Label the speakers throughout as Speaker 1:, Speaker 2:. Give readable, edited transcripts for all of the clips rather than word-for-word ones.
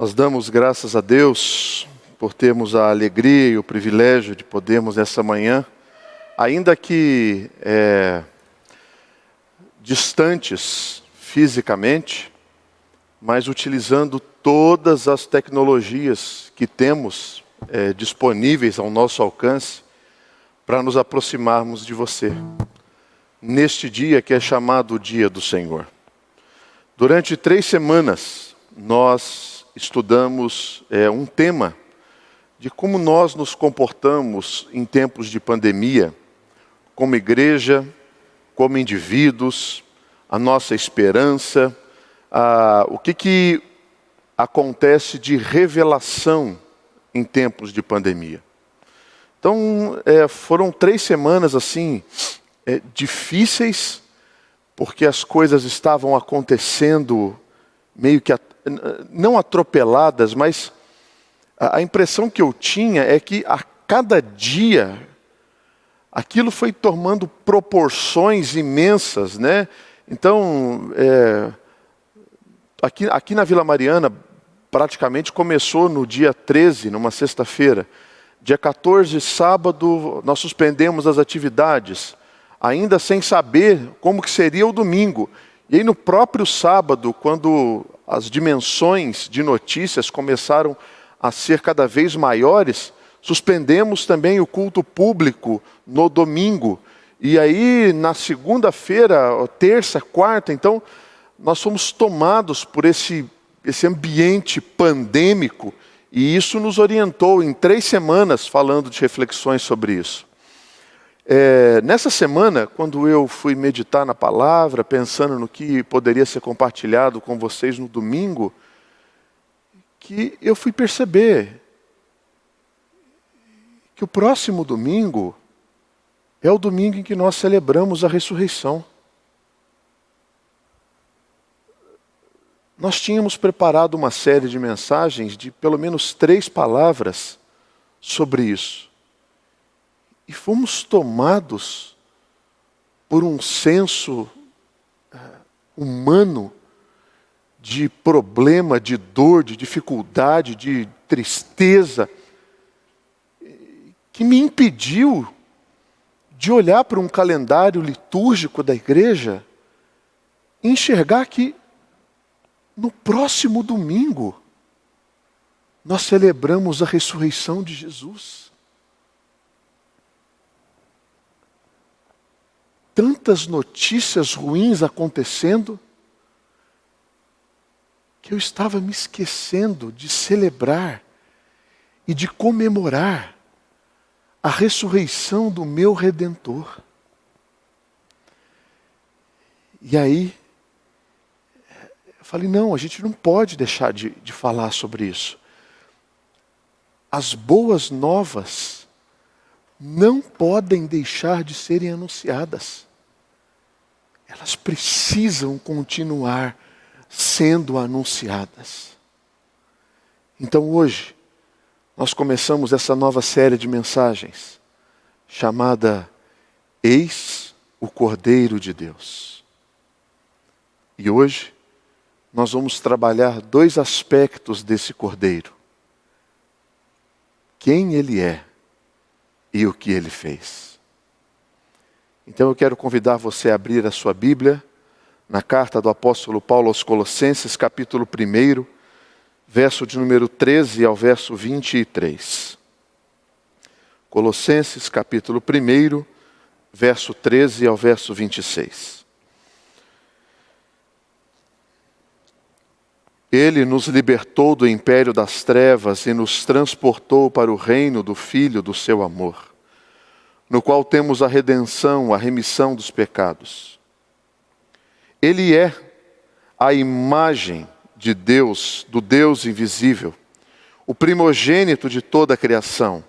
Speaker 1: Nós damos graças a Deus por termos a alegria e o privilégio de podermos nessa manhã, ainda que distantes fisicamente, mas utilizando todas as tecnologias que temos disponíveis ao nosso alcance para nos aproximarmos de você, neste dia que é chamado o Dia do Senhor. Durante 3 semanas, nós estudamos um tema de como nós nos comportamos em tempos de pandemia, como igreja, como indivíduos, a nossa esperança, o que acontece de revelação em tempos de pandemia. Então, foram 3 semanas assim, difíceis, porque as coisas estavam acontecendo meio que, não atropeladas, mas a impressão que eu tinha é que a cada dia aquilo foi tomando proporções imensas, né? Então, aqui na Vila Mariana, praticamente começou no dia 13, numa sexta-feira. Dia 14, sábado, nós suspendemos as atividades, ainda sem saber como que seria o domingo. E aí no próprio sábado, quando as dimensões de notícias começaram a ser cada vez maiores, suspendemos também o culto público no domingo. E aí na segunda-feira, terça, quarta, então nós fomos tomados por esse ambiente pandêmico, e isso nos orientou em 3 semanas falando de reflexões sobre isso. Nessa semana, quando eu fui meditar na palavra, pensando no que poderia ser compartilhado com vocês no domingo, que eu fui perceber que o próximo domingo é o domingo em que nós celebramos a ressurreição. Nós tínhamos preparado uma série de mensagens de pelo menos 3 palavras sobre isso. E fomos tomados por um senso humano de problema, de dor, de dificuldade, de tristeza, que me impediu de olhar para um calendário litúrgico da igreja e enxergar que no próximo domingo nós celebramos a ressurreição de Jesus. Tantas notícias ruins acontecendo, que eu estava me esquecendo de celebrar e de comemorar a ressurreição do meu Redentor. E aí, eu falei, não, a gente não pode deixar de falar sobre isso. As boas novas não podem deixar de serem anunciadas. Elas precisam continuar sendo anunciadas. Então hoje, nós começamos essa nova série de mensagens, chamada Eis o Cordeiro de Deus. E hoje, nós vamos trabalhar 2 aspectos desse Cordeiro. Quem ele é e o que ele fez. Então eu quero convidar você a abrir a sua Bíblia na carta do apóstolo Paulo aos Colossenses, capítulo 1, verso de número 13 ao verso 23. Colossenses, capítulo 1, verso 13 ao verso 26. Ele nos libertou do império das trevas e nos transportou para o reino do Filho do seu amor, no qual temos a redenção, a remissão dos pecados. Ele é a imagem de Deus, do Deus invisível, o primogênito de toda a criação,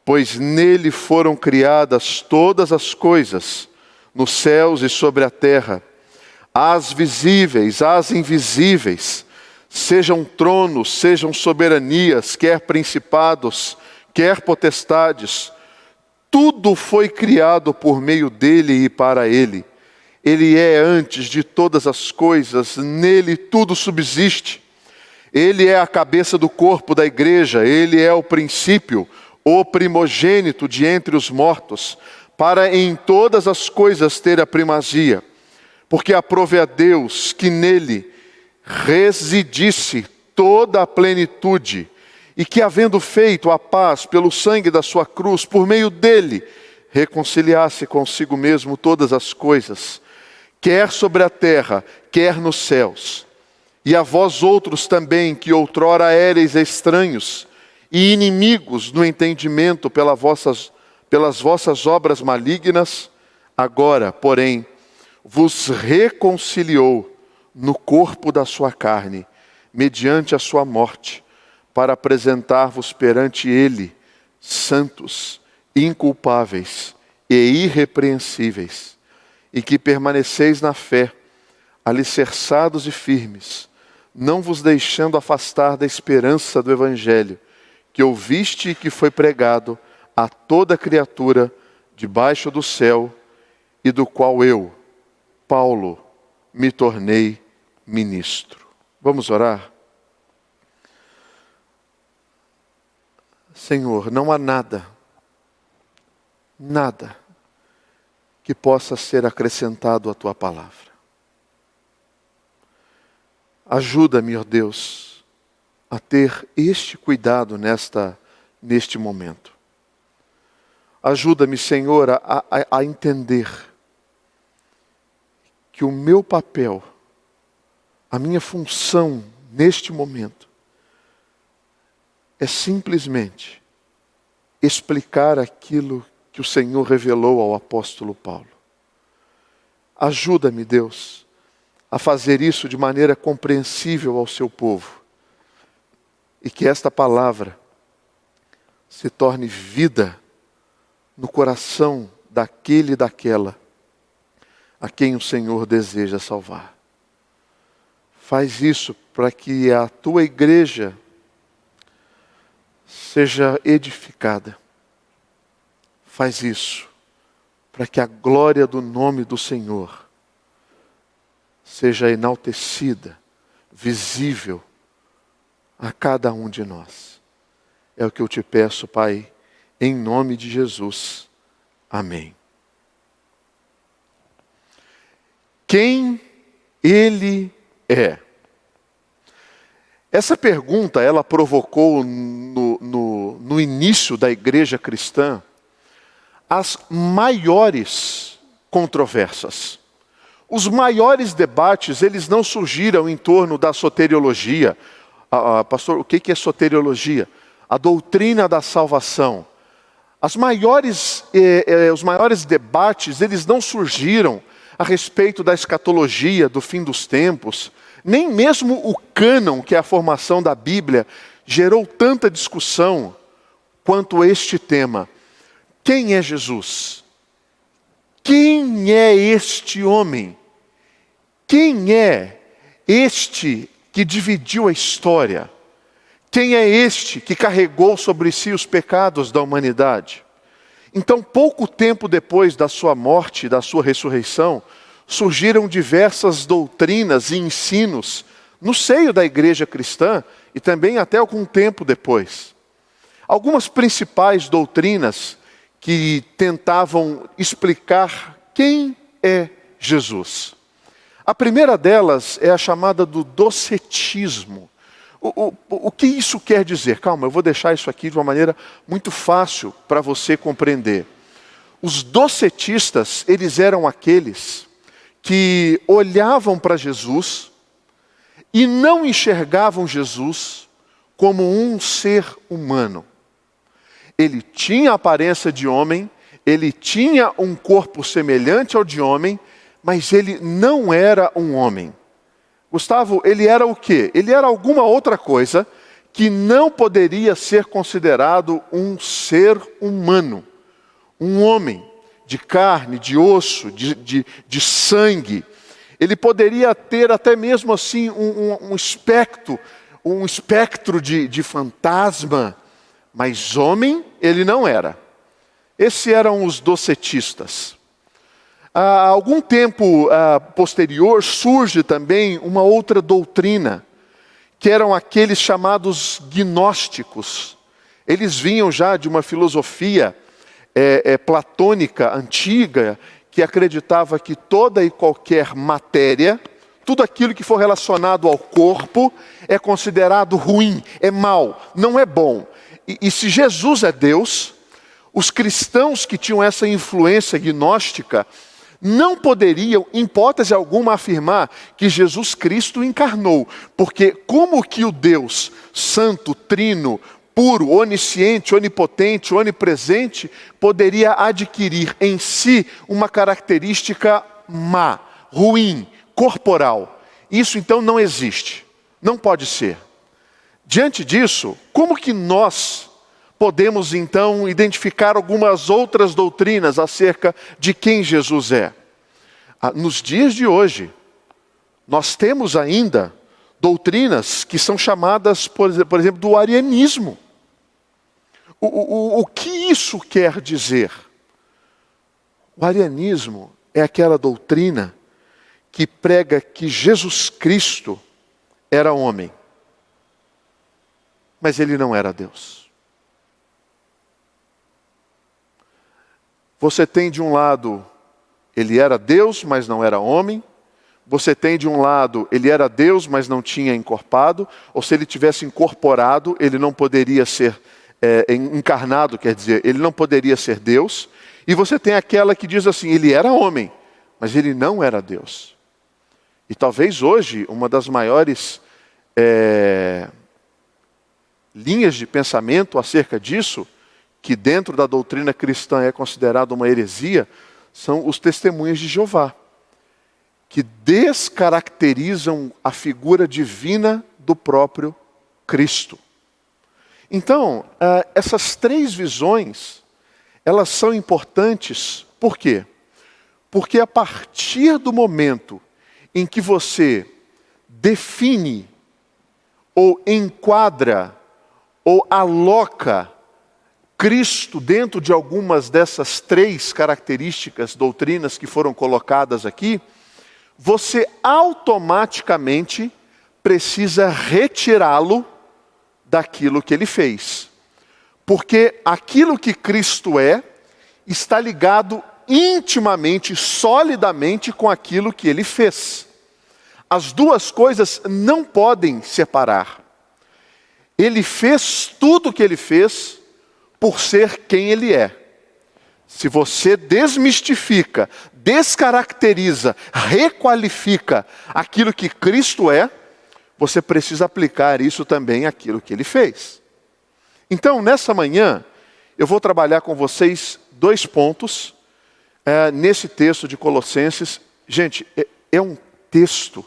Speaker 1: pois nele foram criadas todas as coisas, nos céus e sobre a terra, as visíveis, as invisíveis, sejam tronos, sejam soberanias, quer principados, quer potestades, tudo foi criado por meio dele e para ele. Ele é antes de todas as coisas, nele tudo subsiste. Ele é a cabeça do corpo da igreja, ele é o princípio, o primogênito de entre os mortos, para em todas as coisas ter a primazia. Porque aprove a Deus que nele residisse toda a plenitude, e que, havendo feito a paz pelo sangue da sua cruz, por meio dele, reconciliasse consigo mesmo todas as coisas, quer sobre a terra, quer nos céus. E a vós outros também, que outrora éreis estranhos e inimigos no entendimento pelas vossas obras malignas, agora, porém, vos reconciliou no corpo da sua carne, mediante a sua morte, para apresentar-vos perante ele, santos, inculpáveis e irrepreensíveis, e que permaneceis na fé, alicerçados e firmes, não vos deixando afastar da esperança do Evangelho, que ouviste e que foi pregado a toda criatura debaixo do céu, e do qual eu, Paulo, me tornei ministro. Vamos orar? Senhor, não há nada que possa ser acrescentado à Tua palavra. Ajuda-me, ó Deus, a ter este cuidado neste momento. Ajuda-me, Senhor, a entender que o meu papel, a minha função neste momento, é simplesmente explicar aquilo que o Senhor revelou ao apóstolo Paulo. Ajuda-me, Deus, a fazer isso de maneira compreensível ao seu povo. E que esta palavra se torne vida no coração daquele e daquela a quem o Senhor deseja salvar. Faz isso para que a tua igreja seja edificada. Faz isso para que a glória do nome do Senhor seja enaltecida, visível a cada um de nós. É o que eu te peço, Pai, em nome de Jesus. Amém. Quem Ele é? Essa pergunta, ela provocou no início da igreja cristã as maiores controvérsias. Os maiores debates, eles não surgiram em torno da soteriologia. Pastor, o que é soteriologia? A doutrina da salvação. Os maiores debates, eles não surgiram a respeito da escatologia, do fim dos tempos. Nem mesmo o cânon, que é a formação da Bíblia, gerou tanta discussão quanto este tema. Quem é Jesus? Quem é este homem? Quem é este que dividiu a história? Quem é este que carregou sobre si os pecados da humanidade? Então, pouco tempo depois da sua morte e da sua ressurreição, surgiram diversas doutrinas e ensinos no seio da igreja cristã e também até algum tempo depois. Algumas principais doutrinas que tentavam explicar quem é Jesus. A primeira delas é a chamada do docetismo. O que isso quer dizer? Calma, eu vou deixar isso aqui de uma maneira muito fácil para você compreender. Os docetistas, eles eram aqueles que olhavam para Jesus e não enxergavam Jesus como um ser humano. Ele tinha a aparência de homem, ele tinha um corpo semelhante ao de homem, mas ele não era um homem. Gustavo, ele era o quê? Ele era alguma outra coisa que não poderia ser considerado um ser humano. Um homem de carne, de osso, de sangue. Ele poderia ter até mesmo assim um espectro de fantasma, mas homem ele não era. Esses eram os docetistas. Há algum tempo posterior surge também uma outra doutrina, que eram aqueles chamados gnósticos. Eles vinham já de uma filosofia platônica antiga, que acreditava que toda e qualquer matéria, tudo aquilo que for relacionado ao corpo, é considerado ruim, é mal, não é bom. E se Jesus é Deus, os cristãos que tinham essa influência gnóstica não poderiam, em hipótese alguma, afirmar que Jesus Cristo encarnou. Porque como que o Deus Santo, Trino, puro, onisciente, onipotente, onipresente, poderia adquirir em si uma característica má, ruim, corporal? Isso então não existe, não pode ser. Diante disso, como que nós podemos então identificar algumas outras doutrinas acerca de quem Jesus é? Nos dias de hoje, nós temos ainda doutrinas que são chamadas, por exemplo, do arianismo. O que isso quer dizer? O arianismo é aquela doutrina que prega que Jesus Cristo era homem, mas ele não era Deus. Você tem de um lado, ele era Deus, mas não era homem. Você tem de um lado, ele era Deus, mas não tinha encorpado. Ou se ele tivesse incorporado, ele não poderia ser encarnado, quer dizer, ele não poderia ser Deus. E você tem aquela que diz assim, ele era homem, mas ele não era Deus. E talvez hoje, uma das maiores linhas de pensamento acerca disso, que dentro da doutrina cristã é considerada uma heresia, são os testemunhos de Jeová, que descaracterizam a figura divina do próprio Cristo. Então, essas três visões, elas são importantes, por quê? Porque a partir do momento em que você define, ou enquadra, ou aloca Cristo dentro de algumas dessas três características, doutrinas que foram colocadas aqui, você automaticamente precisa retirá-lo daquilo que ele fez. Porque aquilo que Cristo é, está ligado intimamente, solidamente com aquilo que ele fez. As duas coisas não podem separar. Ele fez tudo o que ele fez por ser quem ele é. Se você desmistifica, descaracteriza, requalifica aquilo que Cristo é, você precisa aplicar isso também àquilo que ele fez. Então, nessa manhã, eu vou trabalhar com vocês 2 pontos nesse texto de Colossenses. Gente, é um texto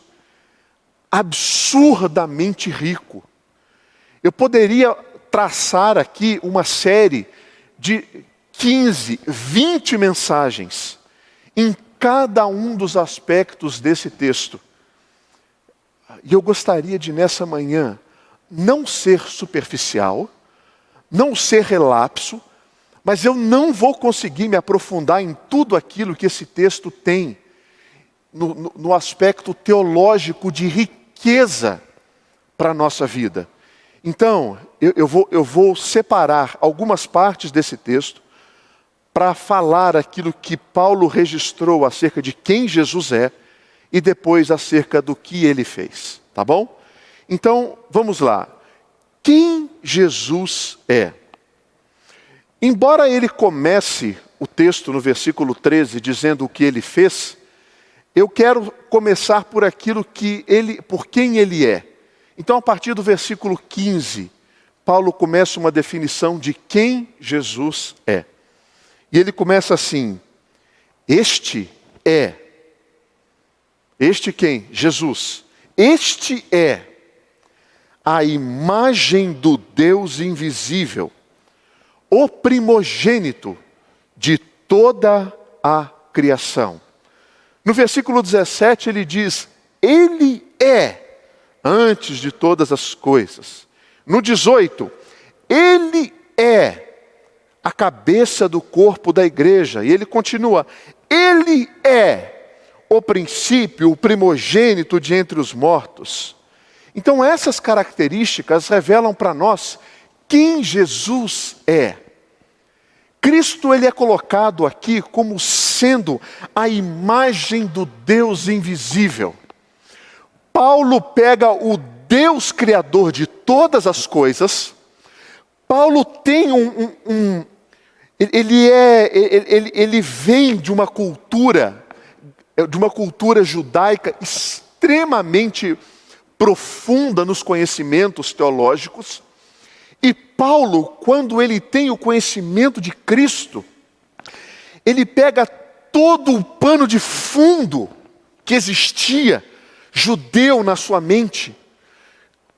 Speaker 1: absurdamente rico. Eu poderia traçar aqui uma série de 15, 20 mensagens em cada um dos aspectos desse texto. E eu gostaria de, nessa manhã, não ser superficial, não ser relapso, mas eu não vou conseguir me aprofundar em tudo aquilo que esse texto tem, no aspecto teológico de riqueza para a nossa vida. Então, eu vou separar algumas partes desse texto para falar aquilo que Paulo registrou acerca de quem Jesus é e depois acerca do que ele fez, tá bom? Então, vamos lá. Quem Jesus é? Embora ele comece o texto no versículo 13 dizendo o que ele fez, eu quero começar por aquilo por quem ele é. Então, a partir do versículo 15, Paulo começa uma definição de quem Jesus é. E ele começa assim: este é. Este quem? Jesus. Este é a imagem do Deus invisível, o primogênito de toda a criação. No versículo 17 ele diz, ele é antes de todas as coisas. No 18, ele é a cabeça do corpo da igreja. E ele continua, ele é o princípio, o primogênito de entre os mortos. Então essas características revelam para nós quem Jesus é. Cristo, ele é colocado aqui como sendo a imagem do Deus invisível. Paulo pega o Deus criador de todas as coisas. Paulo tem ele vem de uma cultura judaica extremamente profunda nos conhecimentos teológicos. E Paulo, quando ele tem o conhecimento de Cristo, ele pega todo o pano de fundo que existia judeu na sua mente,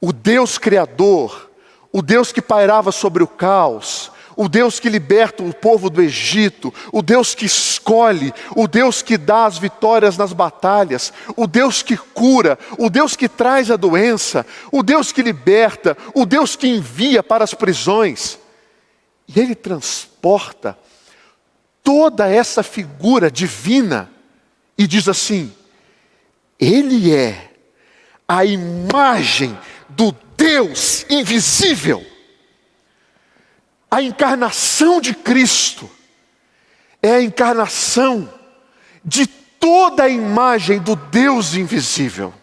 Speaker 1: o Deus criador, o Deus que pairava sobre o caos, o Deus que liberta o povo do Egito, o Deus que escolhe, o Deus que dá as vitórias nas batalhas, o Deus que cura, o Deus que traz a doença, o Deus que liberta, o Deus que envia para as prisões. E ele transporta toda essa figura divina e diz assim: ele é a imagem do Deus invisível. A encarnação de Cristo é a encarnação de toda a imagem do Deus invisível.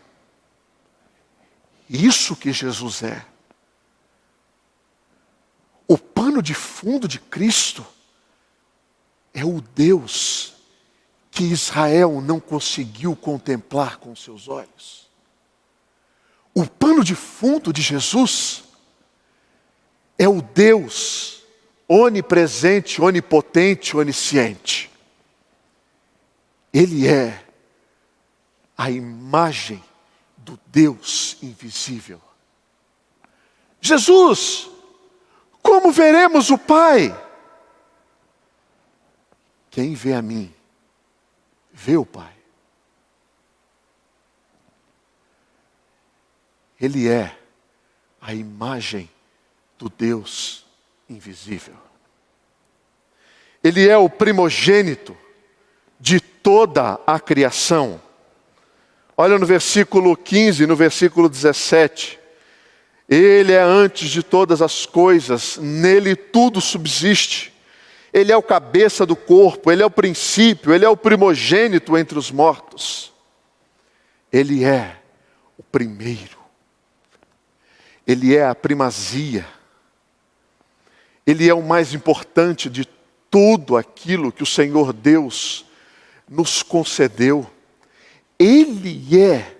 Speaker 1: Isso que Jesus é. O pano de fundo de Cristo é o Deus que Israel não conseguiu contemplar com seus olhos. O pano de fundo de Jesus é o Deus onipresente, onipotente, onisciente. Ele é a imagem do Deus invisível. Jesus, como veremos o Pai? Quem vê a mim, vê o Pai. Ele é a imagem do Deus invisível. Ele é o primogênito de toda a criação. Olha no versículo 15, no versículo 17. Ele é antes de todas as coisas, nele tudo subsiste. Ele é o cabeça do corpo, ele é o princípio, ele é o primogênito entre os mortos. Ele é o primeiro. Ele é a primazia. Ele é o mais importante de tudo aquilo que o Senhor Deus nos concedeu. Ele é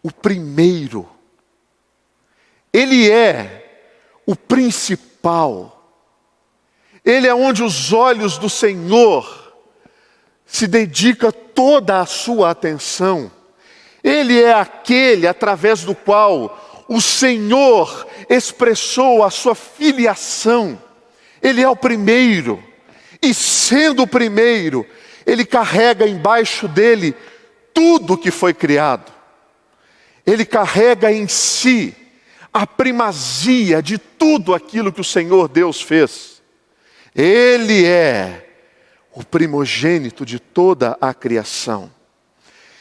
Speaker 1: o primeiro. Ele é o principal. Ele é onde os olhos do Senhor se dedica toda a sua atenção. Ele é aquele através do qual o Senhor expressou a sua filiação. Ele é o primeiro. E sendo o primeiro, ele carrega embaixo dele tudo que foi criado. Ele carrega em si a primazia de tudo aquilo que o Senhor Deus fez. Ele é o primogênito de toda a criação.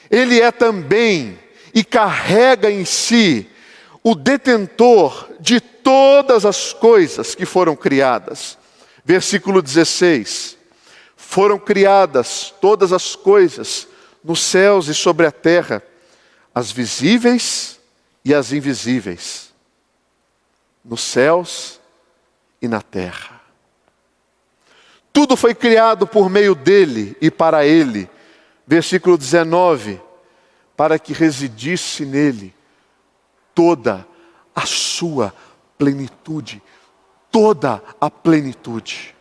Speaker 1: Ele é também e carrega em si o detentor de todas as coisas que foram criadas. Versículo 16. Foram criadas todas as coisas nos céus e sobre a terra, as visíveis e as invisíveis, nos céus e na terra. Tudo foi criado por meio dele e para ele. Versículo 19. Para que residisse nele toda a sua plenitude. Toda a plenitude.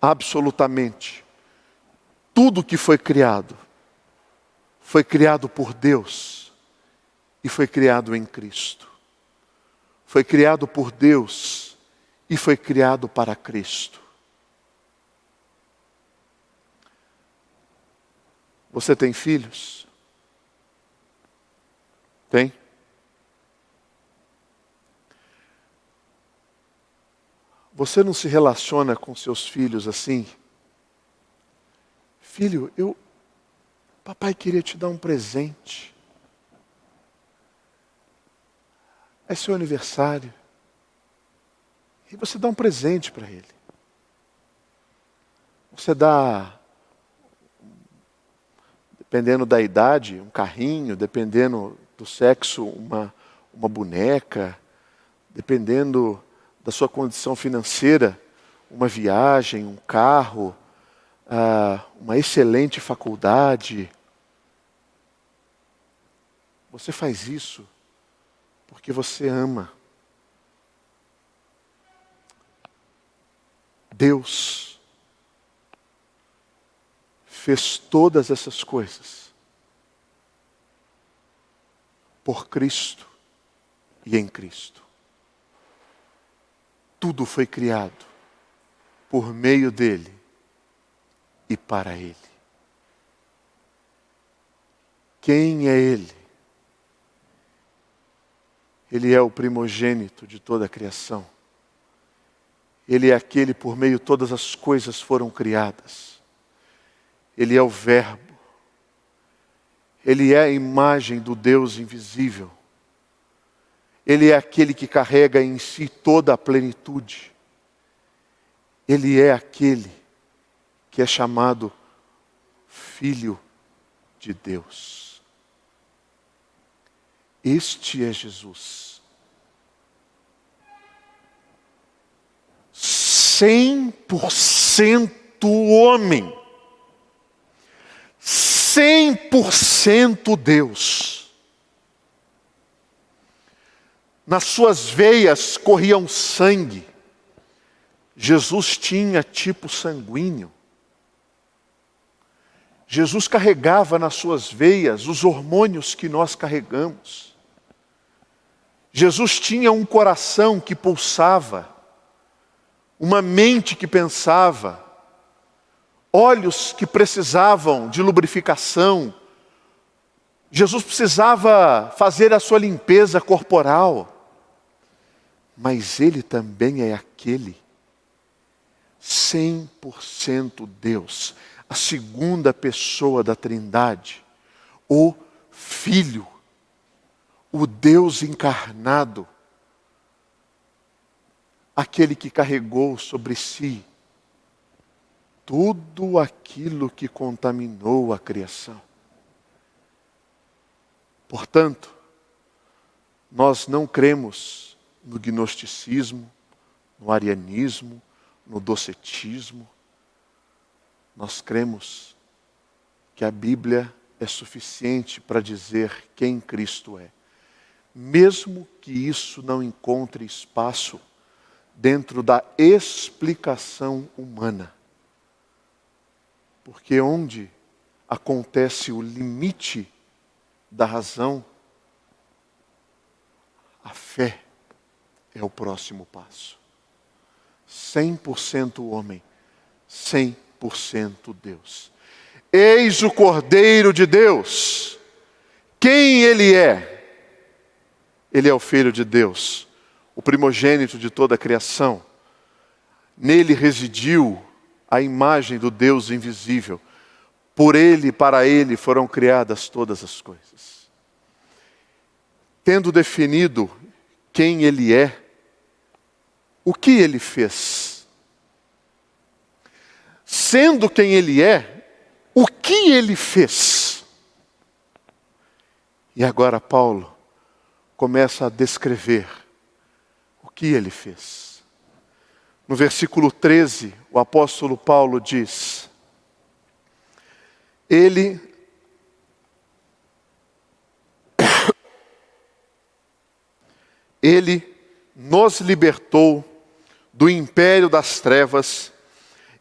Speaker 1: Absolutamente. Tudo que foi criado por Deus e foi criado em Cristo. Foi criado por Deus e foi criado para Cristo. Você tem filhos? Tem? Você não se relaciona com seus filhos assim? Filho, papai queria te dar um presente. é seu aniversário. E você dá um presente para ele. Você dá, dependendo da idade, um carrinho, dependendo do sexo, uma boneca, dependendo da sua condição financeira, uma viagem, um carro, uma excelente faculdade. Você faz isso porque você ama. Deus fez todas essas coisas por Cristo e em Cristo. Tudo foi criado por meio dele e para ele. Quem é ele? Ele é o primogênito de toda a criação. Ele é aquele por meio todas as coisas foram criadas. Ele é o Verbo. Ele é a imagem do Deus invisível. Ele é aquele que carrega em si toda a plenitude. Ele é aquele que é chamado Filho de Deus. Este é Jesus. 100% homem. 100% Deus. Nas suas veias corria um sangue. Jesus tinha tipo sanguíneo. Jesus carregava nas suas veias os hormônios que nós carregamos. Jesus tinha um coração que pulsava, uma mente que pensava, olhos que precisavam de lubrificação. Jesus precisava fazer a sua limpeza corporal. Mas ele também é aquele 100% Deus, a segunda pessoa da Trindade, o Filho, o Deus encarnado, aquele que carregou sobre si tudo aquilo que contaminou a criação. Portanto, nós não cremos no gnosticismo, no arianismo, no docetismo. Nós cremos que a Bíblia é suficiente para dizer quem Cristo é. Mesmo que isso não encontre espaço dentro da explicação humana. Porque onde acontece o limite da razão, a fé é o próximo passo. 100% homem, 100% Deus. Eis o Cordeiro de Deus. Quem ele é? Ele é o Filho de Deus, o primogênito de toda a criação. Nele residiu a imagem do Deus invisível. Por ele e para ele foram criadas todas as coisas. Tendo definido quem ele é, o que ele fez? Sendo quem ele é, o que ele fez? E agora Paulo começa a descrever o que ele fez. No versículo 13, o apóstolo Paulo diz: Ele nos libertou do império das trevas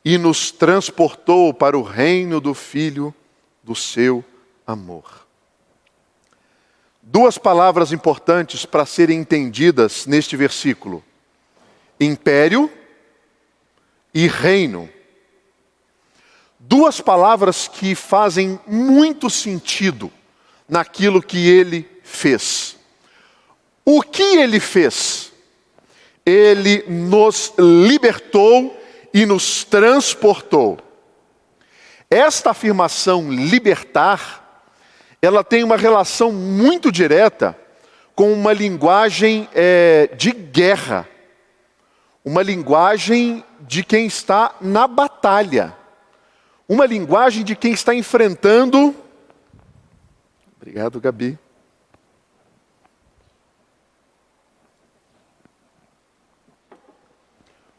Speaker 1: e nos transportou para o reino do Filho do seu amor. Duas palavras importantes para serem entendidas neste versículo: império e reino. Duas palavras que fazem muito sentido naquilo que ele fez. O que ele fez? Ele nos libertou e nos transportou. Esta afirmação libertar, ela tem uma relação muito direta com uma linguagem de guerra, uma linguagem de quem está na batalha, uma linguagem de quem está enfrentando. Obrigado, Gabi.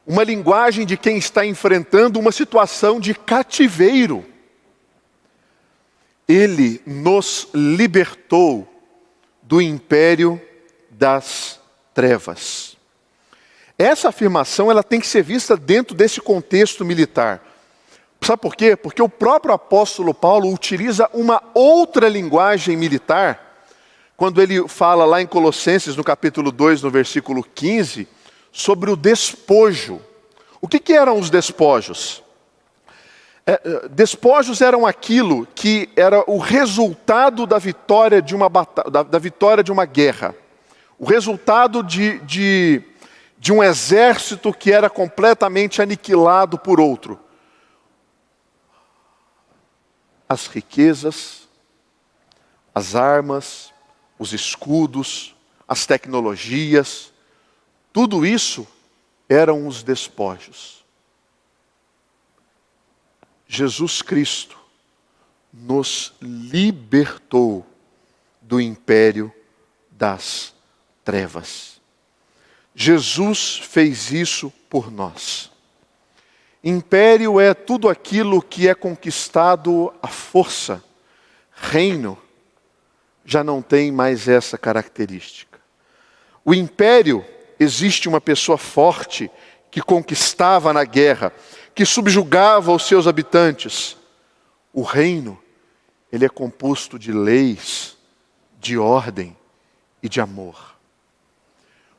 Speaker 1: Uma linguagem de quem está enfrentando uma situação de cativeiro. Ele nos libertou do império das trevas. Essa afirmação ela tem que ser vista dentro desse contexto militar. Sabe por quê? Porque o próprio apóstolo Paulo utiliza uma outra linguagem militar, quando ele fala lá em Colossenses, no capítulo 2, no versículo 15, sobre o despojo. O que eram os despojos? Despojos eram aquilo que era o resultado da vitória de uma da vitória de uma guerra. O resultado de um exército que era completamente aniquilado por outro. As riquezas, as armas, os escudos, as tecnologias, tudo isso eram os despojos. Jesus Cristo nos libertou do império das trevas. Jesus fez isso por nós. Império é tudo aquilo que é conquistado à força. Reino já não tem mais essa característica. O império, existe uma pessoa forte que conquistava na guerra, que subjugava os seus habitantes. O reino, ele é composto de leis, de ordem e de amor.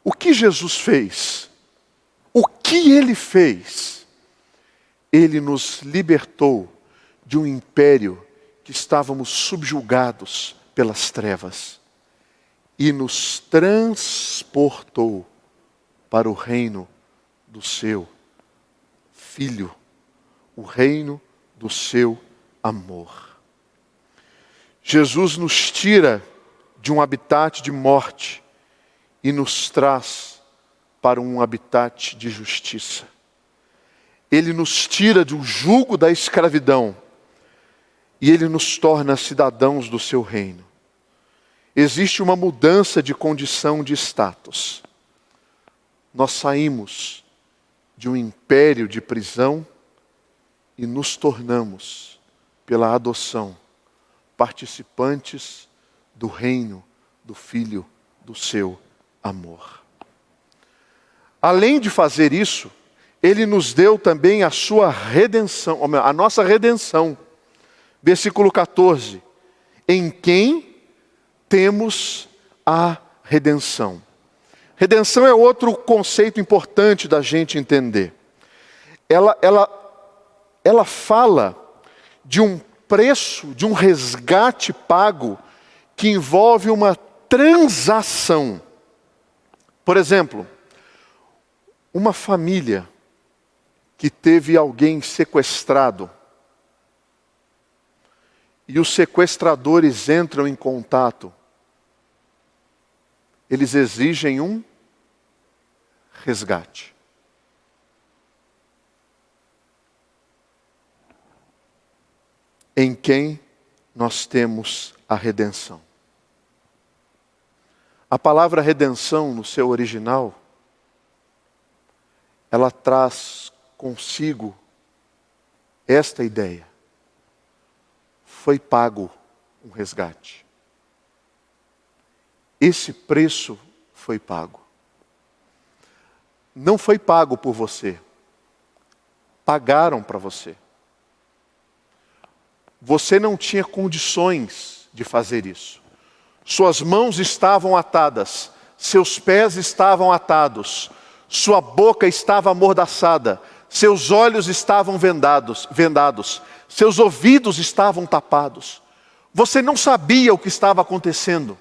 Speaker 1: O que Jesus fez? O que ele fez? Ele nos libertou de um império que estávamos subjugados pelas trevas e nos transportou para o reino do seu Filho, o reino do seu amor. Jesus nos tira de um habitat de morte e nos traz para um habitat de justiça. Ele nos tira do jugo da escravidão e ele nos torna cidadãos do seu reino. Existe uma mudança de condição de status. Nós saímos de um império de prisão e nos tornamos, pela adoção, participantes do reino do Filho do seu amor. Além de fazer isso, ele nos deu também a sua redenção, a nossa redenção. Versículo 14. Em quem temos a redenção. Redenção é outro conceito importante da gente entender. Ela fala de um preço, de um resgate pago que envolve uma transação. Por exemplo, uma família que teve alguém sequestrado e os sequestradores entram em contato, eles exigem um resgate. Em quem nós temos a redenção. A palavra redenção, no seu original, ela traz consigo esta ideia. Foi pago um resgate. Esse preço foi pago. Não foi pago por você. Pagaram para você. Você não tinha condições de fazer isso. Suas mãos estavam atadas, seus pés estavam atados, sua boca estava amordaçada, seus olhos estavam vendados, seus ouvidos estavam tapados. Você não sabia o que estava acontecendo.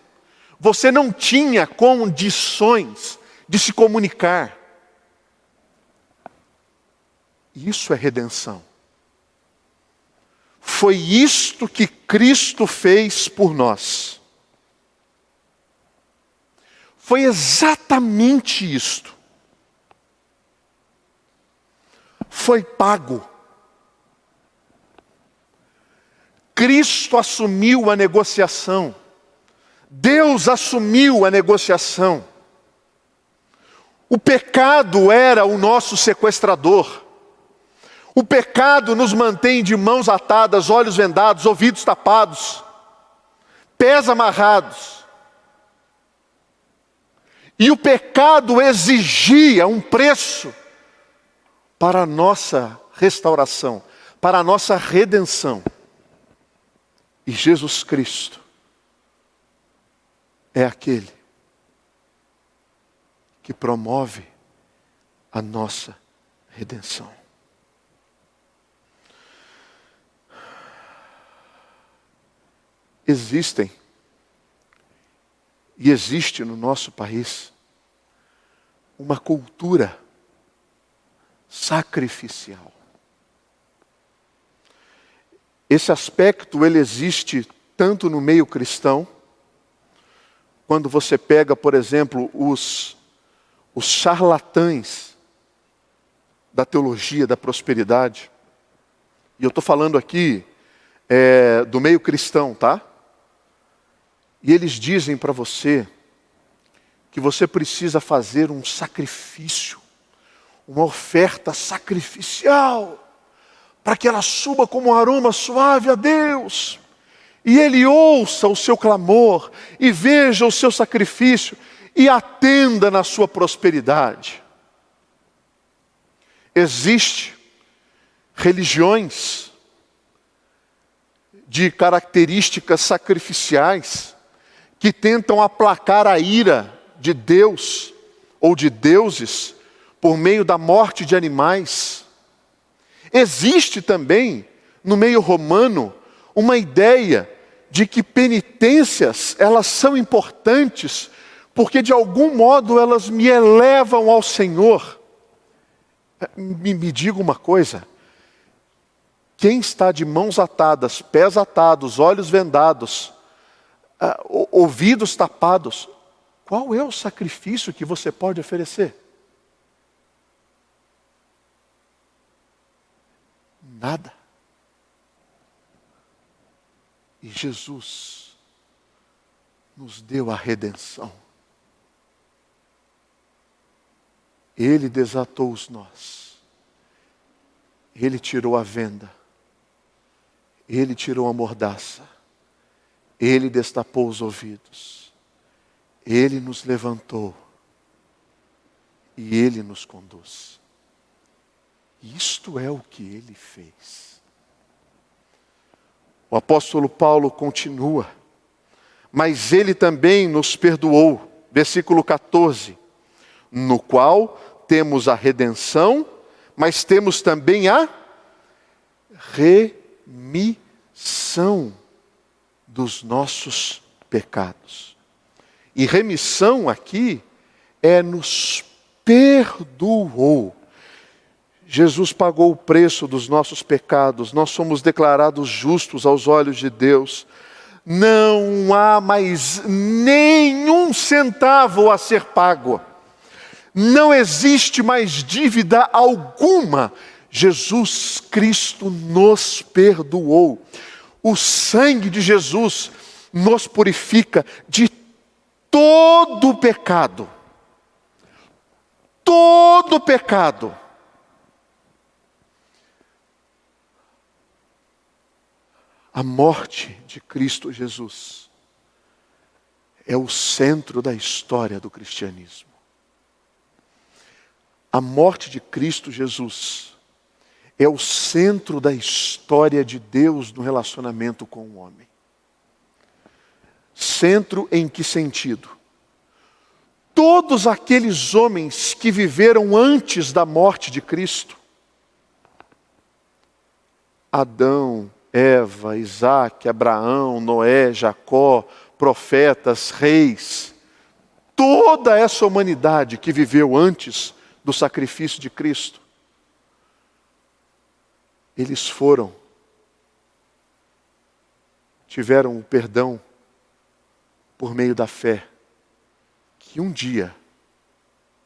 Speaker 1: Você não tinha condições de se comunicar. Isso é redenção. Foi isto que Cristo fez por nós. foi exatamente isto. Foi pago. Cristo assumiu a negociação. Deus assumiu a negociação. O pecado era o nosso sequestrador. O pecado nos mantém de mãos atadas, olhos vendados, ouvidos tapados, pés amarrados. E o pecado exigia um preço para a nossa restauração, para a nossa redenção. E Jesus Cristo é aquele que promove a nossa redenção. Existem, e existe no nosso país, uma cultura sacrificial. Esse aspecto, ele existe tanto no meio cristão, quando você pega, por exemplo, os charlatães da teologia da prosperidade, e eu estou falando aqui do meio cristão, tá? E eles dizem para você que você precisa fazer um sacrifício, uma oferta sacrificial, para que ela suba como um aroma suave a Deus. E Ele ouça o seu clamor, e veja o seu sacrifício, e atenda na sua prosperidade. Existem religiões de características sacrificiais, que tentam aplacar a ira de Deus ou de deuses por meio da morte de animais. Existe também, no meio romano, uma ideia de que penitências, elas são importantes, porque de algum modo elas me elevam ao Senhor. Me diga uma coisa, quem está de mãos atadas, pés atados, olhos vendados, ouvidos tapados, qual é o sacrifício que você pode oferecer? Nada. E Jesus nos deu a redenção. Ele desatou os nós. Ele tirou a venda. Ele tirou a mordaça. Ele destapou os ouvidos. Ele nos levantou. E Ele nos conduz. Isto é o que Ele fez. O apóstolo Paulo continua. Mas Ele também nos perdoou. Versículo 14. No qual temos a redenção, mas temos também a remissão dos nossos pecados. E remissão aqui é nos perdoou. Jesus pagou o preço dos nossos pecados, nós somos declarados justos aos olhos de Deus. Não há mais nenhum centavo a ser pago. Não existe mais dívida alguma. Jesus Cristo nos perdoou. O sangue de Jesus nos purifica de todo pecado. Todo pecado. A morte de Cristo Jesus é o centro da história do cristianismo. A morte de Cristo Jesus é o centro da história de Deus no relacionamento com o homem. Centro em que sentido? Todos aqueles homens que viveram antes da morte de Cristo, Adão, Eva, Isaac, Abraão, Noé, Jacó, profetas, reis, toda essa humanidade que viveu antes do sacrifício de Cristo, eles tiveram o perdão por meio da fé que um dia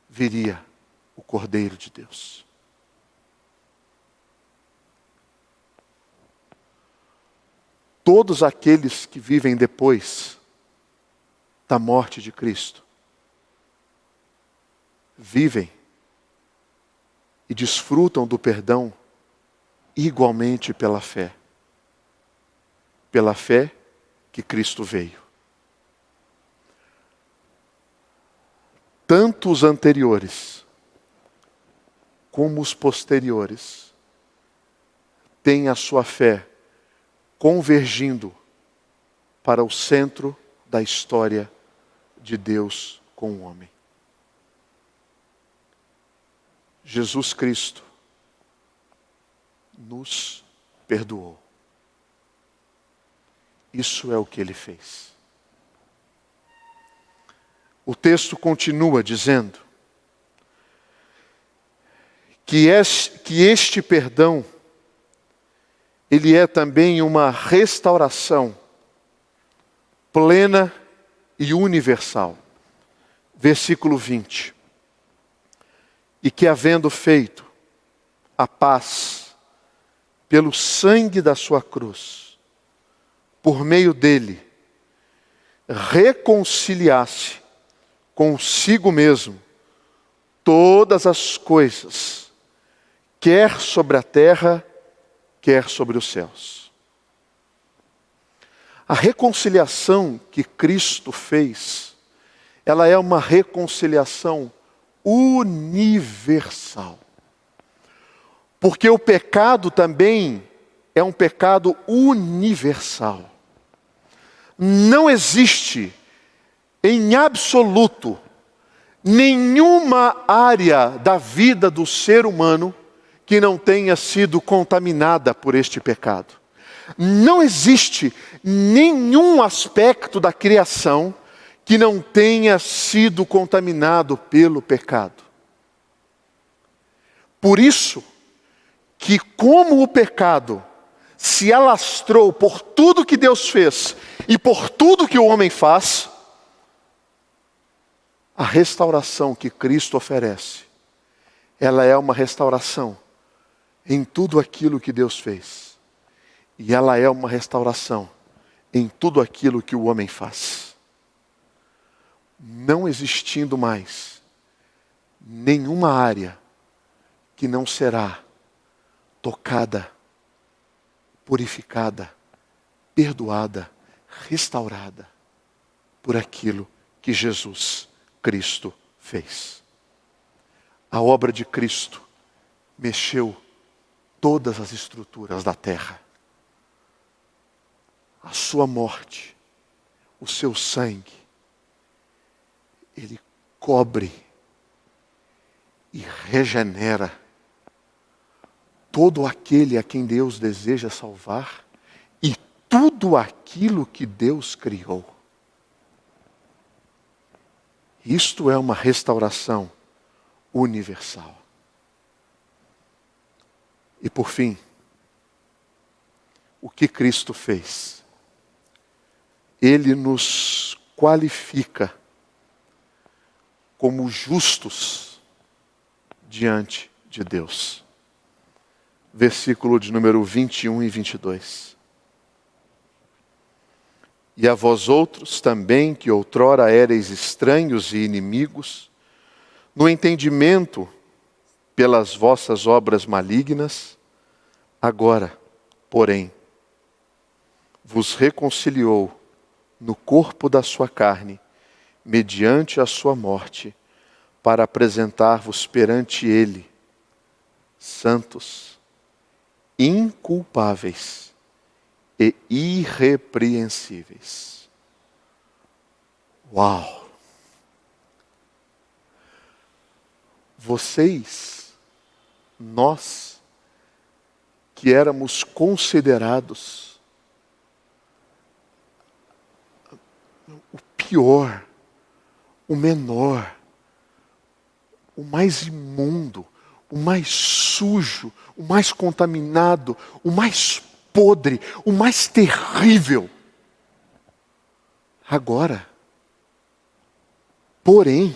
Speaker 1: viria o Cordeiro de Deus. Todos aqueles que vivem depois da morte de Cristo vivem e desfrutam do perdão igualmente pela fé. Pela fé que Cristo veio. Tanto os anteriores como os posteriores têm a sua fé convergindo para o centro da história de Deus com o homem. Jesus Cristo nos perdoou. Isso é o que Ele fez. O texto continua dizendo que este perdão, ele é também uma restauração plena e universal. Versículo 20. E que havendo feito a paz pelo sangue da sua cruz, por meio dele, reconciliasse consigo mesmo todas as coisas, quer sobre a terra, quer sobre os céus. A reconciliação que Cristo fez, ela é uma reconciliação universal. Porque o pecado também é um pecado universal. Não existe, em absoluto, nenhuma área da vida do ser humano que não tenha sido contaminada por este pecado. Não existe nenhum aspecto da criação que não tenha sido contaminado pelo pecado. Por isso, que como o pecado se alastrou por tudo que Deus fez e por tudo que o homem faz, a restauração que Cristo oferece, ela é uma restauração em tudo aquilo que Deus fez. E ela é uma restauração em tudo aquilo que o homem faz. Não existindo mais nenhuma área que não será tocada, purificada, perdoada, restaurada por aquilo que Jesus Cristo fez. A obra de Cristo mexeu todas as estruturas da terra. A sua morte, o seu sangue, ele cobre e regenera todo aquele a quem Deus deseja salvar e tudo aquilo que Deus criou. Isto é uma restauração universal. E por fim, o que Cristo fez? Ele nos qualifica como justos diante de Deus. Versículo de número 21 e 22. E a vós outros também, que outrora éreis estranhos e inimigos, no entendimento pelas vossas obras malignas, agora, porém, vos reconciliou no corpo da sua carne, mediante a sua morte, para apresentar-vos perante Ele, santos, inculpáveis e irrepreensíveis. Uau! Vocês, nós, que éramos considerados o pior, o menor, o mais imundo, o mais sujo, o mais contaminado, o mais podre, o mais terrível. Agora, porém,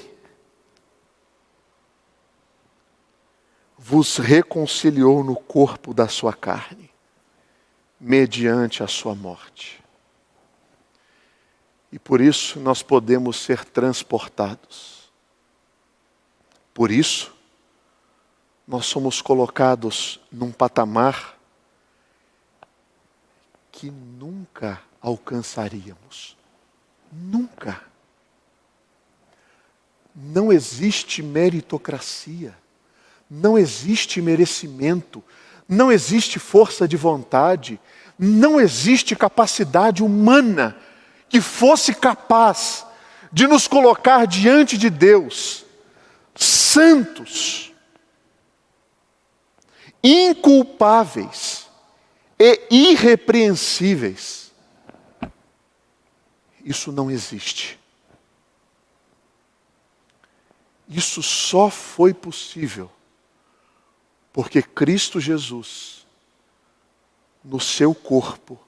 Speaker 1: vos reconciliou no corpo da sua carne, mediante a sua morte. E por isso nós podemos ser transportados. Por isso, nós somos colocados num patamar que nunca alcançaríamos. Nunca. Não existe meritocracia. Não existe merecimento. Não existe força de vontade. Não existe capacidade humana que fosse capaz de nos colocar diante de Deus, santos, inculpáveis e irrepreensíveis. Isso não existe. Isso só foi possível porque Cristo Jesus, no seu corpo,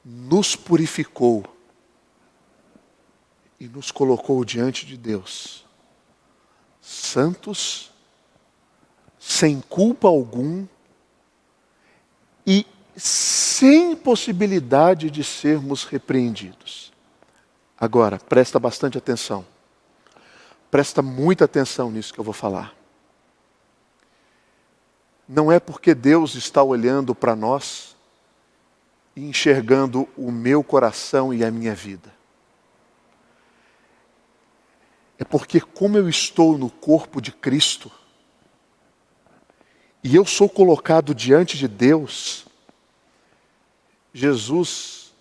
Speaker 1: nos purificou e nos colocou diante de Deus, santos, sem culpa algum e sem possibilidade de sermos repreendidos. Agora, presta bastante atenção. Presta muita atenção nisso que eu vou falar. Não é porque Deus está olhando para nós e enxergando o meu coração e a minha vida. É porque como eu estou no corpo de Cristo, e eu sou colocado diante de Deus, Jesus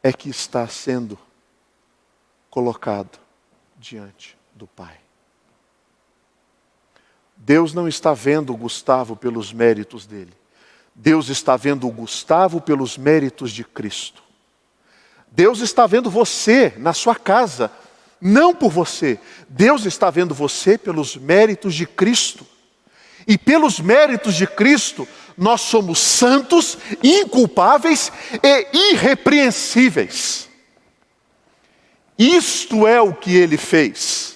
Speaker 1: é que está sendo colocado diante do Pai. Deus não está vendo o Gustavo pelos méritos dele. Deus está vendo o Gustavo pelos méritos de Cristo. Deus está vendo você na sua casa, não por você. Deus está vendo você pelos méritos de Cristo. E pelos méritos de Cristo, nós somos santos, inculpáveis e irrepreensíveis. Isto é o que ele fez.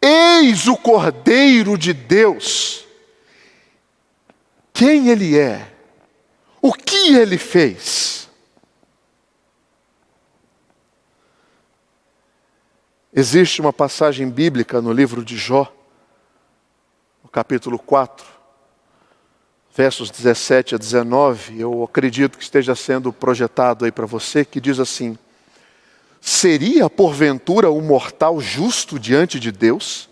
Speaker 1: Eis o Cordeiro de Deus. Quem ele é? O que ele fez? Existe uma passagem bíblica no livro de Jó, no capítulo 4, versos 17 a 19, eu acredito que esteja sendo projetado aí para você, que diz assim: seria porventura o mortal justo diante de Deus?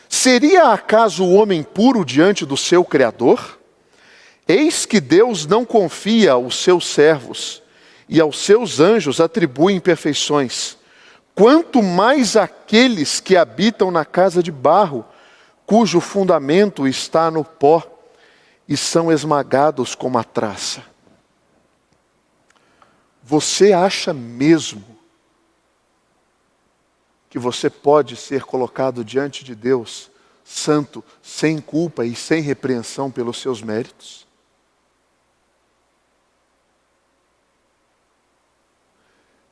Speaker 1: Seria acaso o homem puro diante do seu Criador? Eis que Deus não confia aos seus servos, e aos seus anjos atribui imperfeições, quanto mais aqueles que habitam na casa de barro, cujo fundamento está no pó, e são esmagados como a traça. Você acha mesmo que você pode ser colocado diante de Deus, santo, sem culpa e sem repreensão pelos seus méritos?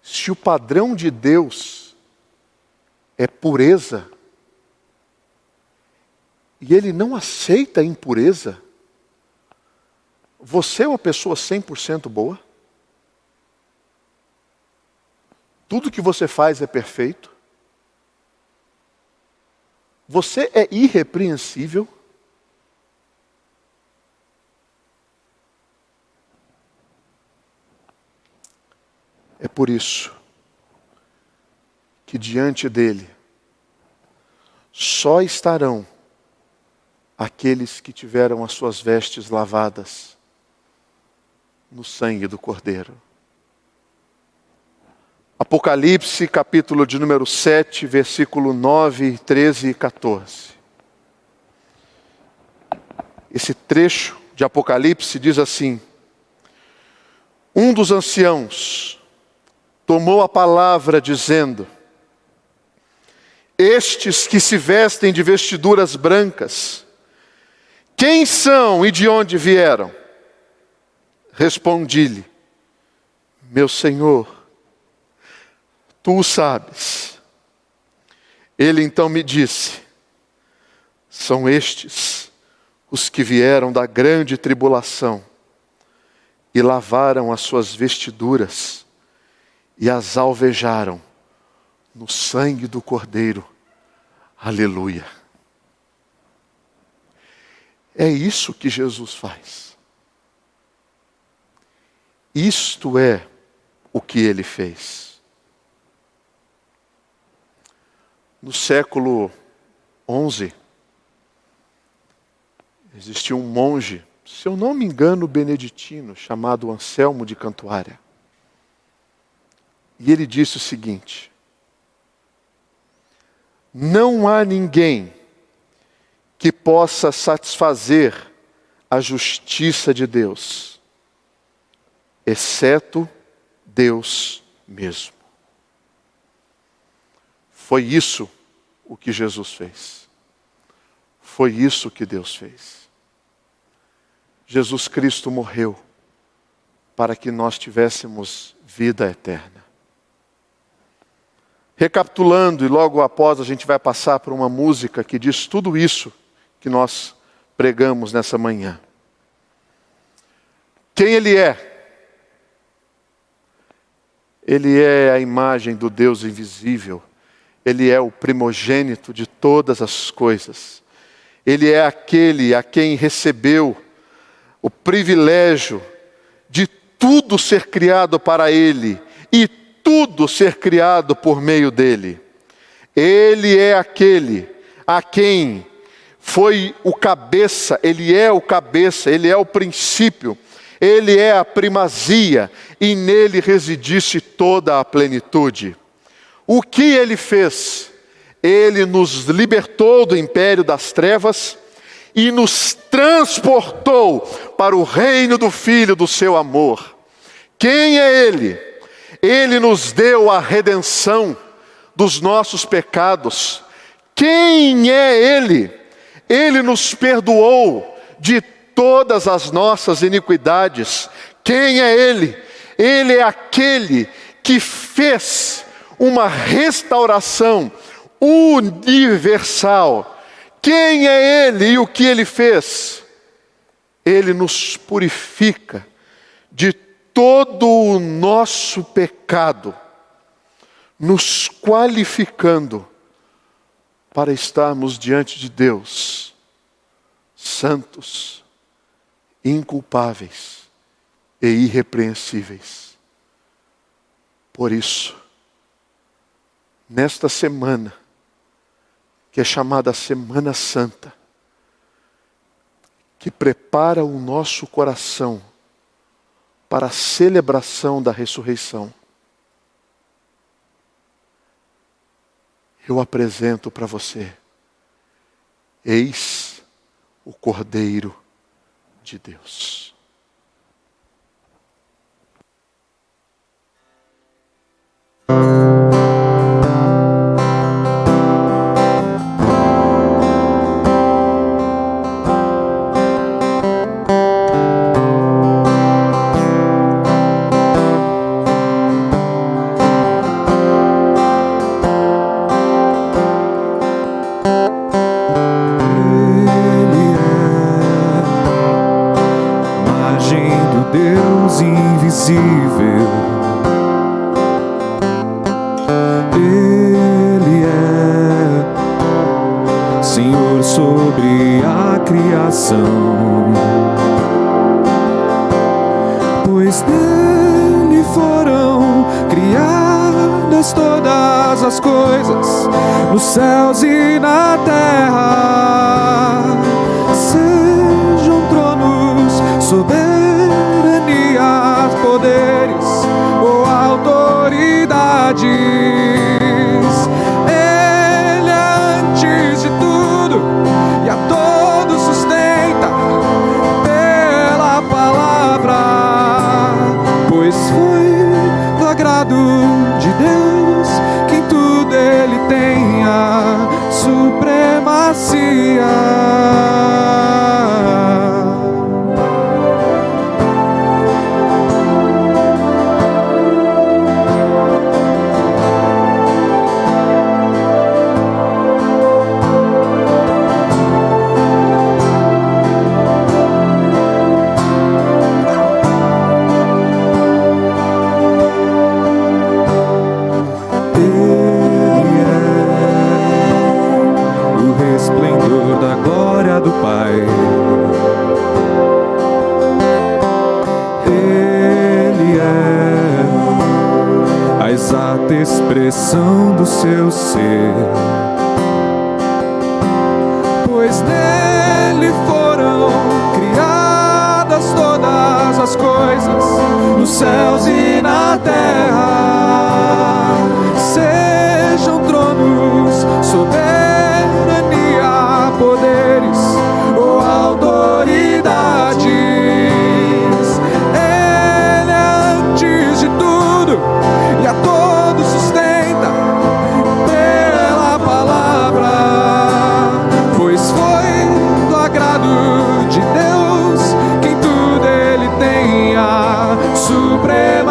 Speaker 1: Se o padrão de Deus é pureza, e Ele não aceita a impureza, você é uma pessoa 100% boa? Tudo que você faz é perfeito? Você é irrepreensível? É por isso que diante dele só estarão aqueles que tiveram as suas vestes lavadas no sangue do Cordeiro. Apocalipse, capítulo de número 7, versículo 9, 13 e 14. Esse trecho de Apocalipse diz assim: um dos anciãos tomou a palavra dizendo: estes que se vestem de vestiduras brancas, quem são e de onde vieram? Respondi-lhe: meu Senhor, tu o sabes. Ele então me disse: são estes os que vieram da grande tribulação e lavaram as suas vestiduras e as alvejaram no sangue do Cordeiro. Aleluia. É isso que Jesus faz. Isto é o que ele fez. No século XI, existiu um monge, se eu não me engano, beneditino, chamado Anselmo de Cantuária. E ele disse o seguinte: não há ninguém que possa satisfazer a justiça de Deus, exceto Deus mesmo. Foi isso o que Jesus fez. Foi isso que Deus fez. Jesus Cristo morreu para que nós tivéssemos vida eterna. Recapitulando, e logo após a gente vai passar por uma música que diz tudo isso que nós pregamos nessa manhã. Quem Ele é? Ele é a imagem do Deus invisível. Ele é o primogênito de todas as coisas. Ele é aquele a quem recebeu o privilégio de tudo ser criado para Ele e tudo ser criado por meio dele. Ele é aquele a quem foi o cabeça, Ele é o cabeça, Ele é o princípio, Ele é a primazia, e nele residisse toda a plenitude. O que Ele fez? Ele nos libertou do império das trevas e nos transportou para o reino do Filho do seu amor. Quem é Ele? Ele nos deu a redenção dos nossos pecados. Quem é Ele? Ele nos perdoou de todas as nossas iniquidades. Quem é Ele? Ele é aquele que fez uma restauração universal. Quem é Ele e o que Ele fez? Ele nos purifica de todo o nosso pecado, nos qualificando para estarmos diante de Deus, santos, inculpáveis e irrepreensíveis. Por isso, nesta semana, que é chamada Semana Santa, que prepara o nosso coração para a celebração da ressurreição, eu apresento para você: eis o Cordeiro de Deus.
Speaker 2: Ele é Senhor sobre a criação, pois dele foram criadas todas as coisas, nos céus e na terra. Sejam tronos, soberanias, poderes ou autoridades, Ele é antes de tudo e a todos sustenta pela palavra, pois foi do agrado de Deus que em tudo Ele tenha supremacia. exata expressão do seu ser, pois nele foram criadas todas as coisas, nos céus e na terra, sejam tronos, soberania, poderes ou autoridades. Ele é antes de tudo e a todos sustenta pela palavra, pois foi do agrado de Deus que em tudo ele tenha supremacia.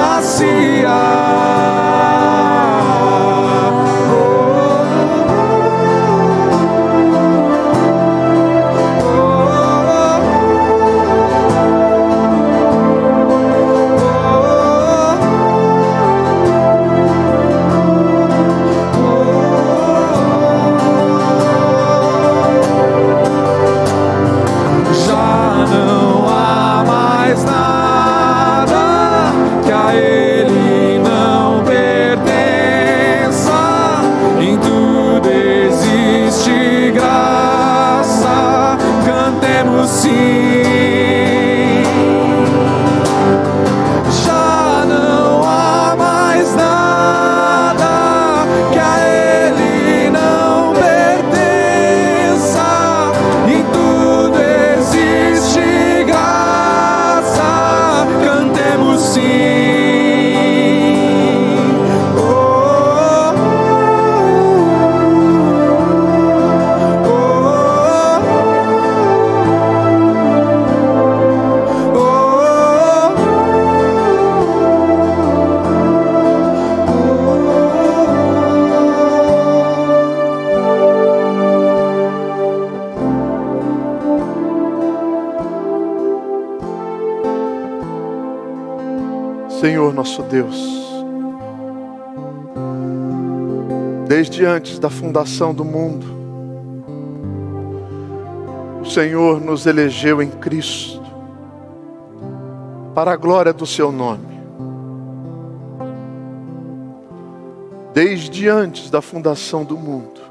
Speaker 1: Senhor nosso Deus, desde antes da fundação do mundo, o Senhor nos elegeu em Cristo, para a glória do seu nome. Desde antes da fundação do mundo,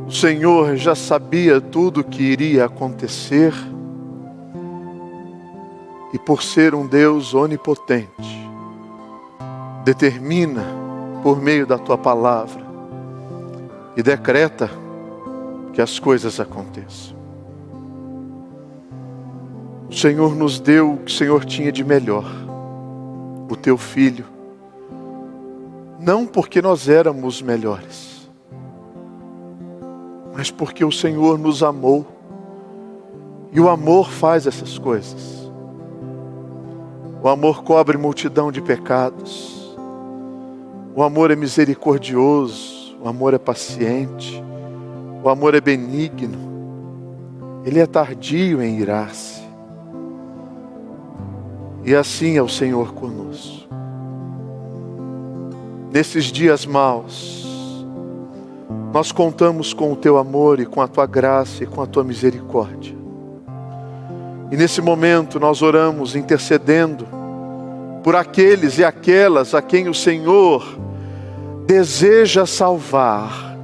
Speaker 1: o Senhor já sabia tudo o que iria acontecer, e por ser um Deus onipotente, determina por meio da tua palavra e decreta que as coisas aconteçam. O Senhor nos deu o que o Senhor tinha de melhor, o teu Filho, não porque nós éramos melhores, mas porque o Senhor nos amou, e o amor faz essas coisas. O amor cobre multidão de pecados. O amor é misericordioso. O amor é paciente. O amor é benigno. Ele é tardio em irar-se. E assim é o Senhor conosco. Nesses dias maus, nós contamos com o teu amor e com a tua graça e com a tua misericórdia. E nesse momento nós oramos intercedendo por aqueles e aquelas a quem o Senhor deseja salvar.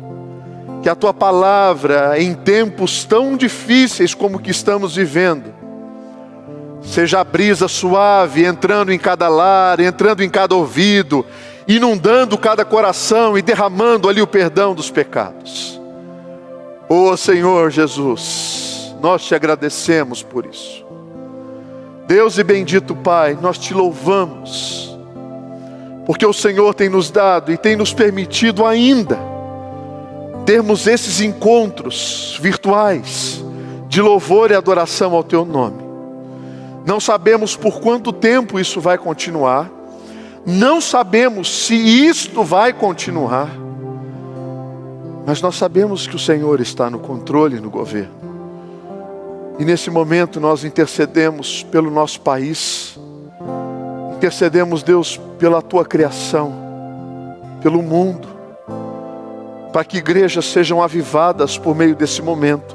Speaker 1: Que a tua palavra, em tempos tão difíceis como que estamos vivendo, seja a brisa suave entrando em cada lar, entrando em cada ouvido, inundando cada coração e derramando ali o perdão dos pecados. Ó Senhor Jesus, nós te agradecemos por isso. Deus e bendito Pai, nós te louvamos, porque o Senhor tem nos dado e tem nos permitido ainda termos esses encontros virtuais de louvor e adoração ao teu nome. Não sabemos por quanto tempo isso vai continuar, não sabemos se isto vai continuar, mas nós sabemos que o Senhor está no controle e no governo. E nesse momento nós intercedemos pelo nosso país, intercedemos, Deus, pela tua criação, pelo mundo, para que igrejas sejam avivadas por meio desse momento,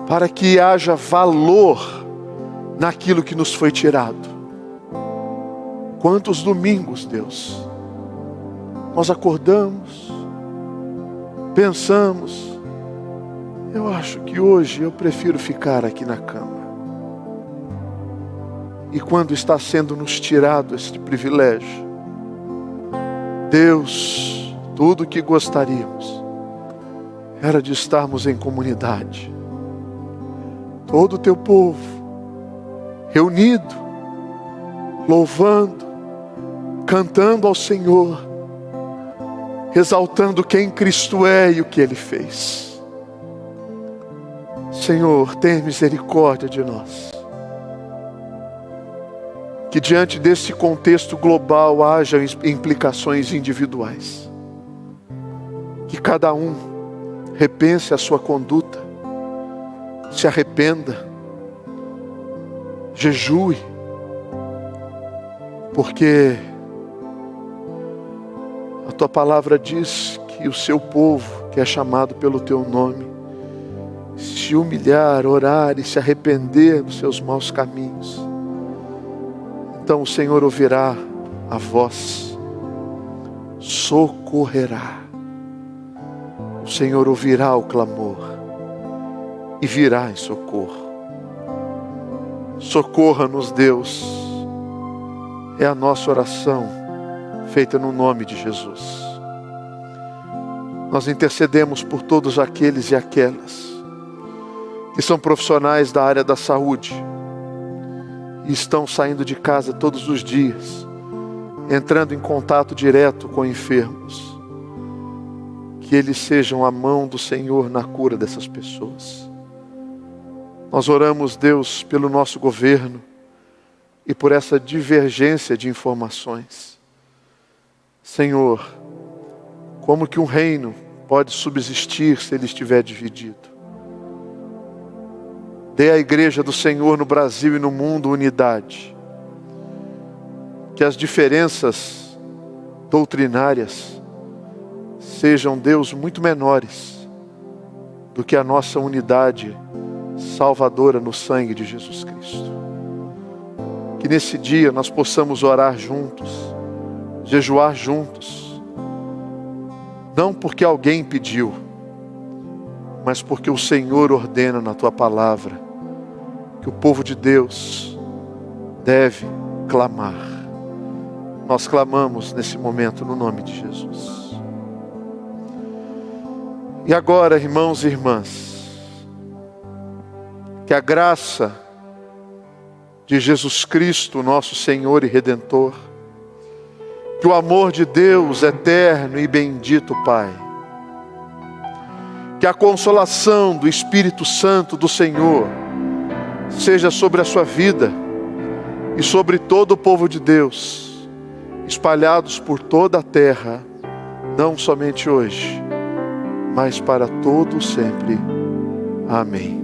Speaker 1: para que haja valor naquilo que nos foi tirado. Quantos domingos, Deus, nós acordamos, pensamos, eu acho que hoje eu prefiro ficar aqui na cama. E quando está sendo nos tirado este privilégio, Deus, tudo o que gostaríamos era de estarmos em comunidade. Todo o teu povo reunido, louvando, cantando ao Senhor, exaltando quem Cristo é e o que Ele fez. Senhor, tenha misericórdia de nós. Que diante desse contexto global haja implicações individuais. Que cada um repense a sua conduta, se arrependa, jejue, porque a tua palavra diz que o seu povo, que é chamado pelo teu nome, se humilhar, orar e se arrepender dos seus maus caminhos, então o Senhor ouvirá a voz, socorrerá. O Senhor ouvirá o clamor e virá em socorro. Socorra-nos, Deus, é a nossa oração feita no nome de Jesus. Nós intercedemos por todos aqueles e aquelas que são profissionais da área da saúde e estão saindo de casa todos os dias, entrando em contato direto com enfermos. Que eles sejam a mão do Senhor na cura dessas pessoas. Nós oramos, Deus, pelo nosso governo e por essa divergência de informações. Senhor, como que um reino pode subsistir se ele estiver dividido? Dê à igreja do Senhor no Brasil e no mundo unidade. Que as diferenças doutrinárias sejam, Deus, muito menores do que a nossa unidade salvadora no sangue de Jesus Cristo. Que nesse dia nós possamos orar juntos, jejuar juntos, não porque alguém pediu, mas porque o Senhor ordena na tua palavra que o povo de Deus deve clamar. Nós clamamos nesse momento no nome de Jesus. E agora, irmãos e irmãs, que a graça de Jesus Cristo, nosso Senhor e Redentor, que o amor de Deus eterno e bendito Pai, que a consolação do Espírito Santo do Senhor seja sobre a sua vida e sobre todo o povo de Deus, espalhados por toda a terra, não somente hoje, mas para todo sempre. Amém.